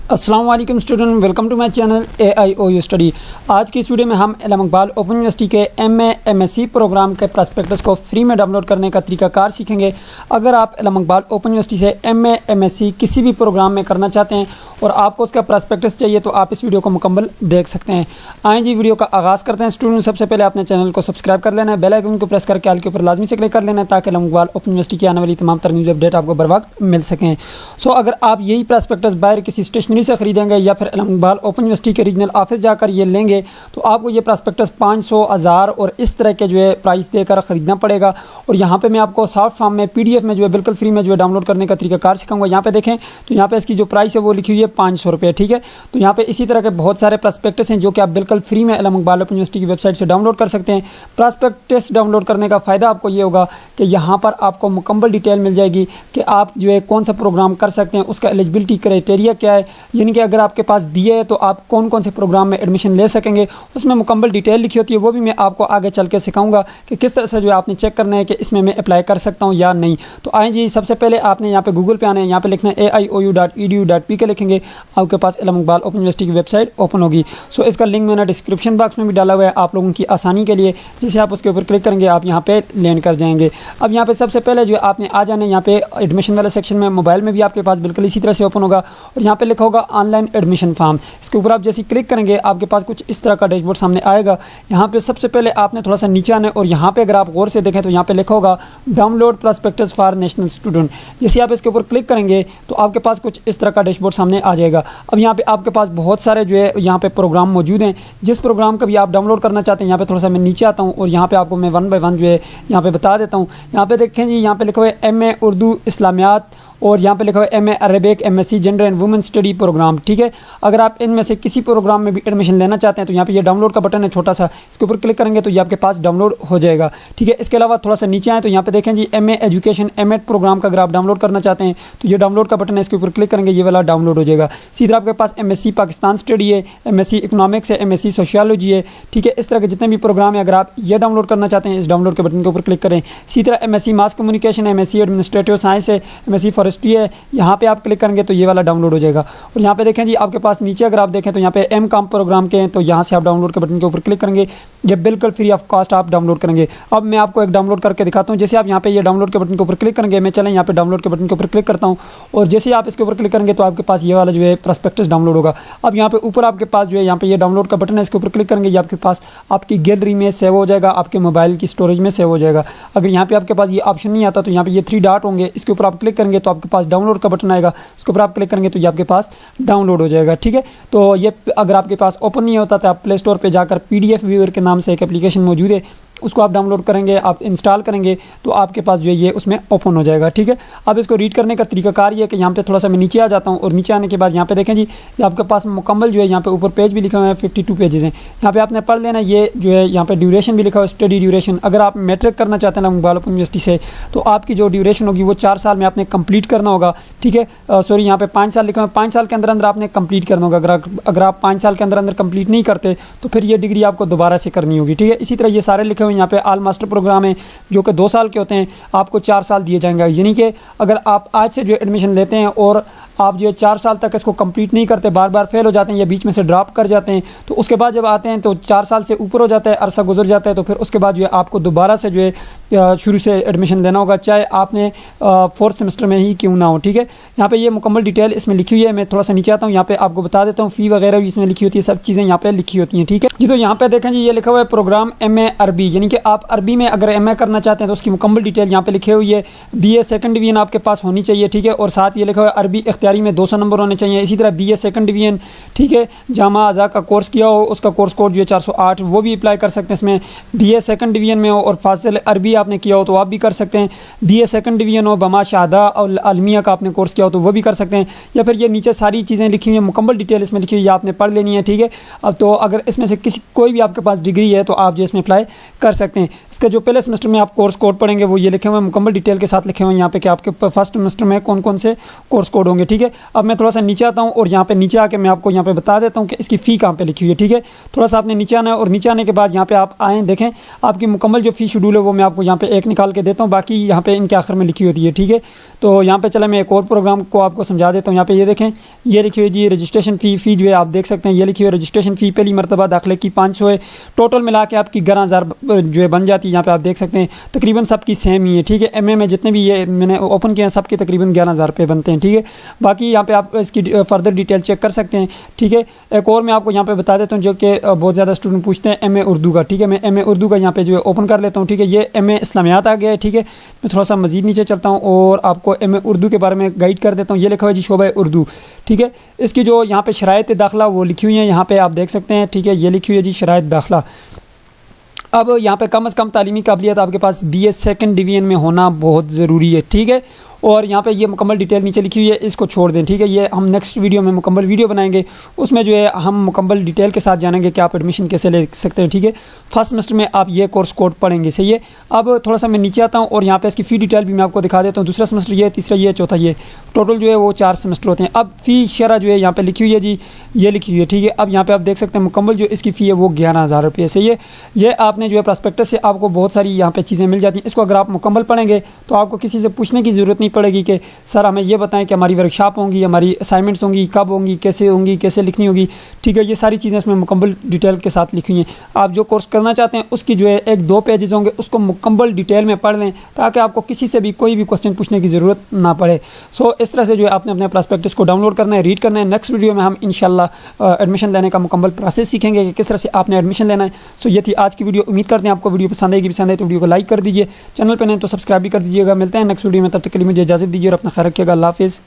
अस्सलाम वालेकुम student, welcome to my channel AIOU study. आज की इस वीडियो में हम इल्म इकबाल ओपन यूनिवर्सिटी के MA MSc प्रोग्राम के प्रॉस्पेक्टस को फ्री में डाउनलोड करने का तरीकाकार सीखेंगे। अगर आप इल्म इकबाल ओपन यूनिवर्सिटी से MA MSc किसी भी प्रोग्राम में करना चाहते हैं और आपको उसका प्रॉस्पेक्टस चाहिए तो आप इस वीडियो को मुकम्मल देख सकते हैं। आइए जी वीडियो का आगाज़ करते हैं। स्टूडेंट, सबसे पहले अपने चैनल को सब्सक्राइब कर लेना है, बेल आइकन को प्रेस करके आल के ऊपर लाजमी से क्लिक कर लेना है ताकि इल्म इकबाल ओपन यूनिवर्सिटी की आने वाली तमाम तरह न्यूज़ अपडेट आपको बर वक्त मिल सकें। अगर आप यही प्रॉस्पेक्टस बाहर किसी स्टेशनरी से खरीदेंगे या फिर इल्म इकबाल ओपन यूनिवर्सिटी के रीजनल ऑफिस जाकर ये लेंगे तो आपको ये प्रॉस्पेक्टस 500, 1000 और इस तरह के जो है प्राइस देकर ख़रीदना पड़ेगा। और यहाँ पे मैं आपको सॉफ्ट फॉर्म में PDF में जो है बिल्कुल फ्री में जो है डाउनलोड करने का तरीकाकार सिखाऊंगा। यहाँ पे देखें तो यहाँ पे इसकी जो प्राइस है वो लिखी हुई है 500 रुपये, ठीक है। तो यहाँ पे इसी तरह के बहुत सारे प्रॉस्पेक्टस हैं जो कि आप बिल्कुल फ्री में इल्म इकबाल ओपन यूनिवर्सिटी की वेबसाइट से डाउनलोड कर सकते हैं। प्रॉस्पेक्टस डाउनलोड करने का फ़ायदा आपको ये होगा कि यहाँ पर आपको मुकम्मल डिटेल मिल जाएगी कि आप जो है कौन सा प्रोग्राम कर सकते हैं, उसका एलिजिबिलिटी क्राइटेरिया क्या है, यानी कि अगर आपके पास BA है तो आप कौन कौन से प्रोग्राम में एडमिशन ले सकेंगे, उसमें मुकम्मल डिटेल लिखी होती है। वो भी मैं आपको आगे चल के सिखाऊंगा कि किस तरह से जो है आपने चेक करना है कि इसमें मैं अप्लाई कर सकता हूँ या नहीं। तो आए जी, सबसे पहले आपने यहाँ पे गूगल पे आना है, यहाँ पे लिखना है aiou.edu.pk लिखेंगे, आपके पास इल्म इकबाल ओपन यूनिवर्सिटी की वेबसाइट ओपन होगी। इसका लिंक मैंने डिस्क्रिप्शन बॉक्स में भी डाला हुआ है आप लोगों की आसानी के लिए, जिसे आप उसके ऊपर क्लिक करेंगे आप यहाँ पे लैंड कर जाएंगे। अब यहाँ पे सबसे पहले जो आपने आ जाना है यहाँ पे एडमिशन वाले सेक्शन में, मोबाइल में भी आपके पास बिल्कुल इसी तरह से ओपन होगा और यहाँ पे लिखा होगा ऑनलाइन एडमिशन फॉर्म। इसके ऊपर आप जैसे क्लिक करेंगे आपके पास कुछ इस तरह का डैशबोर्ड सामने आएगा। यहाँ पे सबसे पहले आपने थोड़ा सा नीचे आना है और यहाँ पे अगर आप गौर से देखें तो यहाँ पे लिखा होगा download prospectus for national student. जैसे आप इसके ऊपर क्लिक करेंगे तो आपके पास कुछ इस तरह का डैशबोर्ड सामने आ जाएगा। अब यहाँ पे आपके पास बहुत सारे जो है यहाँ पे प्रोग्राम मौजूद हैं। जिस प्रोग्राम का भी आप डाउनलोड करना चाहते हैं यहाँ पे थोड़ा सा मैं नीचे आता हूँ और यहाँ पे आपको मैं 1 बाय 1 जो है यहाँ पे बता देता हूँ। यहाँ पे देखें जी, यहाँ पे लिखा हुआ है MA उर्दू इस्लामियात और यहाँ पे लिखा हुआ है MA Arabic MSc gender and women study programme, ठीक है। अगर आप इनमें से किसी प्रोग्राम में भी एडमिशन लेना चाहते हैं तो यहाँ पे ये डाउनलोड का बटन है छोटा सा, इसके ऊपर क्लिक करेंगे तो ये आपके पास डाउनलोड हो जाएगा, ठीक है। इसके अलावा थोड़ा सा नीचे आए तो यहाँ पे देखें जी MA एजुकेशन MAT प्रोग्राम का अगर आप डाउनलोड करना चाहते हैं तो ये डाउनलोड का बटन है, इसके ऊपर क्लिक करेंगे ये वाला डाउनलोड हो जाएगा। सीधा आपके पास MSc पाकिस्तान स्टडी है, MSc इकोनॉमिक्स है, MSc सोशियोलॉजी है, ठीक है। इस तरह के जितने भी प्रोग्राम है अगर आप ये डाउनलोड करना चाहते हैं इस डाउनलोड के बटन के ऊपर क्लिक करें। इसी तरह MSc मास कम्युनिकेशन है, MSc एडमिनिस्ट्रेटिव साइंस है, MSc फॉरेस्ट्री है, यहाँ पे आप क्लिक करेंगे तो ये वाला डाउनलोड हो जाएगा। और यहाँ पे देखें जी आपके पास नीचे अगर आप देखें तो यहाँ पे MCOM प्रोग्राम के हैं तो यहाँ से आप डाउनलोड के बटन के ऊपर क्लिक करेंगे, ये बिल्कुल फ्री ऑफ कॉस्ट आप डाउनलोड करेंगे। अब मैं आपको एक डाउनलोड करके दिखाता हूँ। जैसे आप यहाँ पे ये डाउनलोड के बटन के ऊपर क्लिक करेंगे, मैं चलें यहाँ पे डाउनलोड के बटन के ऊपर क्लिक करता हूँ और जैसे आप इसके ऊपर क्लिक करेंगे तो आपके पास ये वाला जो है प्रॉस्पेक्टस डाउनलोड होगा। अब यहाँ पे ऊपर आपके पास जो है यहाँ पे ये डाउनलोड का बटन है, इसके ऊपर क्लिक करेंगे ये आपके पास आपकी गैलरी में सेव हो जाएगा, आपके मोबाइल की स्टोरेज में सेव हो जाएगा। अगर यहाँ पे आपके पास ये ऑप्शन नहीं आता तो यहाँ पे ये 3 डॉट होंगे, इसके ऊपर आप क्लिक करेंगे तो आपके पास डाउनलोड का बटन आएगा, उसके ऊपर आप क्लिक करेंगे तो ये आपके पास डाउनलोड हो जाएगा, ठीक है। तो ये अगर आपके पास ओपन नहीं होता तो आप प्ले स्टोर पे जाकर PDF व्यूअर के नाम से एक एप्लीकेशन मौजूद है, उसको आप डाउनलोड करेंगे, आप इंस्टॉल करेंगे तो आपके पास जो है ये उसमें ओपन हो जाएगा, ठीक है। अब इसको रीड करने का तरीकाकार ये है कि यहाँ पे थोड़ा सा मैं नीचे आ जाता हूँ और नीचे आने के बाद यहाँ पे देखें जी ये आपके पास मुकम्मल जो है यहाँ पे ऊपर पेज भी लिखा हुआ है, 52 पेजेस हैं। यहाँ पे आपने पढ़ लेना, ये जो है यहाँ पे ड्यूरेशन भी लिखा हुआ है, स्टडी ड्यूरेशन। अगर आप मैट्रिक करना चाहते हैं इल्म इकबाल ओपन यूनिवर्सिटी से तो आपकी जो ड्यूरेशन होगी वो 4 साल में आपने कंप्लीट करना होगा, ठीक है। सॉरी, यहाँ पे 5 साल लिखा हुआ है, 5 साल के अंदर अंदर आपने कंप्लीट करना होगा। अगर आप 5 साल के अंदर अंदर कंप्लीट नहीं करते तो फिर ये डिग्री आपको दोबारा से करनी होगी, ठीक है। इसी तरह ये सारे लिखे हुए यहाँ पे ऑल मास्टर प्रोग्राम है जो कि 2 साल के होते हैं, आपको 4 साल दिए जाएंगे। यानी कि अगर आप आज से जो एडमिशन लेते हैं और आप जो है 4 साल तक इसको कंप्लीट नहीं करते, बार बार फेल हो जाते हैं या बीच में से ड्रॉप कर जाते हैं, तो उसके बाद जब आते हैं तो 4 साल से ऊपर हो जाता है, अरसा गुजर जाता है, तो फिर उसके बाद जो है आपको दोबारा से जो है शुरू से एडमिशन लेना होगा, चाहे आपने 4th सेमेस्टर में ही क्यों ना हो, ठीक है। यहाँ पे ये मुकम्मल डिटेल इसमें लिखी हुई है। मैं थोड़ा सा नीचे आता हूँ, यहाँ पे आपको बता देता हूँ, फ़ी वगैरह भी इसमें लिखी होती है, सब चीज़ें यहाँ पे लिखी होती हैं, ठीक है जी। तो यहाँ पे देखें जी ये लिखा हुआ है प्रोग्राम MA अरबी, यानी कि आप अरबी में अगर MA करना चाहते हैं तो उसकी मुकम्मल डिटेल यहाँ पे लिखी हुई है। BA सेकंड डिवीजन आपके पास होनी चाहिए, ठीक है। और साथ ये लिखा हुआ है अरबी इख्तियारी में 200 नंबर होने चाहिए। इसी तरह BA सेकंड डिवीजन, ठीक है, जामा आज़ा का कोर्स किया हो उसका कोर्स कोड जो है 408 वो भी अप्लाई कर सकते हैं इसमें। BA सेकंड डिवीजन में हो और फाजिल अरबी आपने किया हो तो आप भी कर सकते हैं। BA सेकंड डिवीजन हो, बमा शादा और अलमिया का आपने कोर्स किया हो तो वो भी कर सकते हैं। या फिर ये नीचे सारी चीज़ें लिखी हुई हैं, मुकम्मल डिटेल इसमें लिखी हुई है, आपने पढ़ लेनी है, ठीक है। अब तो अगर इसमें से कोई भी आपके पास डिग्री है तो आप जो इसमें अप्लाई कर सकते हैं। इसका जो पहले सेमेस्टर में आप कोर्स कोड पढ़ेंगे वो ये लिखे हुए हैं, मुकम्मल डिटेल के साथ लिखे हुए हैं यहाँ पे कि आपके फर्स्ट सेमेस्टर में कौन कौन से कोर्स कोड होंगे, ठीक है। ठीक है। अब मैं थोड़ा सा नीचे आता हूँ और यहाँ पे नीचे आके मैं आपको यहाँ पे बता देता हूँ कि इसकी फ़ी कहाँ पे लिखी हुई है, ठीक है। थोड़ा सा आपने नीचे आना है और नीचे आने के बाद यहाँ पे आप आएँ, देखें आपकी मुकम्मल जो फ़ी शेड्यूल है वो मैं आपको यहाँ पे एक निकाल के देता हूँ, बाकी यहाँ पे इनके आखिर में लिखी होती है, ठीक है। तो यहाँ पे चले मैं एक और प्रोग्राम को आपको समझा देता हूँ। यहाँ पे ये देखें, ये लिखी हुई जी रजिस्ट्रेशन फ़ी जो है आप देख सकते हैं, ये लिखी हुई रजिस्ट्रेशन फ़ी पहली मरतबा दाखिले की 500 है, टोटल मिला के आपकी 11,000 जो है बन जाती है। यहाँ पे आप देख सकते हैं तकरीबन सबकी सेम ही है, ठीक है। एमए में जितने भी ये मैंने ओपन किए हैं सबके तकरीबन 11,000 रुपये बनते हैं, ठीक है। बाकी यहाँ पे आप इसकी फर्दर डिटेल चेक कर सकते हैं, ठीक है। एक और मैं आपको यहाँ पे बता देता हूँ जो कि बहुत ज़्यादा स्टूडेंट पूछते हैं, एमए उर्दू का, ठीक है। मैं एमए उर्दू का यहाँ पे जो है ओपन कर लेता हूँ, ठीक है। ये एमए इस्लामियात आ गया है, ठीक है। मैं थोड़ा सा मजीद नीचे चलता हूँ और आपको एमए उर्दू के बारे में गाइड कर देता हूँ। ये लिखा हुआ है जी शोबा उर्दू, ठीक है। इसकी जो यहाँ पे शराइत दाखिला वो लिखी हुई है, यहाँ पे आप देख सकते हैं, ठीक है। ये लिखी हुई है जी शराइत दाखिला। अब यहाँ पे कम से कम तालीमी काबिलियत आपके पास BA सेकंड डिवीजन में होना बहुत ज़रूरी है, ठीक है। और यहाँ पे ये मुकम्मल डिटेल नीचे लिखी हुई है, इसको छोड़ दें, ठीक है। ये हम नेक्स्ट वीडियो में मुकम्मल वीडियो बनाएंगे, उसमें जो है हम मुकम्मल डिटेल के साथ जानेंगे कि आप एडमिशन कैसे ले सकते हैं, ठीक है। फर्स्ट सेमेस्टर में आप ये कोर्स कोड पढ़ेंगे, सही है। अब थोड़ा सा मैं नीचे आता हूँ और यहाँ पे इसकी फ़ी डिटेल भी मैं आपको दिखा देता हूँ। दूसरा सेमेस्टर ये, तीसरा ये, चौथा ये, टोटल जो है वो 4 सेमेस्टर होते हैं। अब फ़ी शरह जो है यहाँ पे लिखी हुई है जी, ये लिखी हुई है, ठीक है। अब यहाँ पे आप देख सकते हैं मुकम्मल जो इसकी फ़ी है वो 11,000 रुपये, सही है। ये आपने जो है प्रॉस्पेक्टस से आपको बहुत सारी यहाँ पे चीज़ें मिल जाती हैं। इसको अगर आप मुकम्मल पढ़ेंगे तो आपको किसी से पूछने की ज़रूरत नहीं पड़ेगी कि सर हमें ये बताएं कि हमारी वर्कशॉप होंगी, हमारी असाइनमेंट्स होंगी, कब होंगी, कैसे लिखनी होगी, ठीक है। ये सारी चीज़ें इसमें मुकम्मल डिटेल के साथ लिखी हुई हैं। आप जो कोर्स करना चाहते हैं उसकी जो है 1-2 पेजेस होंगे, उसको मुकम्मल डिटेल में पढ़ लें ताकि आपको किसी से भी कोई भी क्वेश्चन पूछने की ज़रूरत ना पड़े। सो इस तरह से जो है आपने अपने प्रॉस्पेक्टस को डाउनलोड करना है, रीड करना है। नेक्स्ट वीडियो में हम इंशाल्लाह एडमिशन लेने का मुकम्मल प्रोसेस सीखेंगे कि किस तरह से आपने एडमिशन लेना है। सो ये थी आज की वीडियो। उम्मीद करते हैं आपको वीडियो पसंद आएगी। पसंद आए तो वीडियो को लाइक कर दीजिए, चैनल पर नहीं तो सब्सक्राइब भी कर दीजिएगा। मिलते हैं नेक्स्ट वीडियो में, तब तक के लिए मुझे इजाज़त दीजिए और अपना ख्याल रखिएगा। अल्लाह हाफिज़।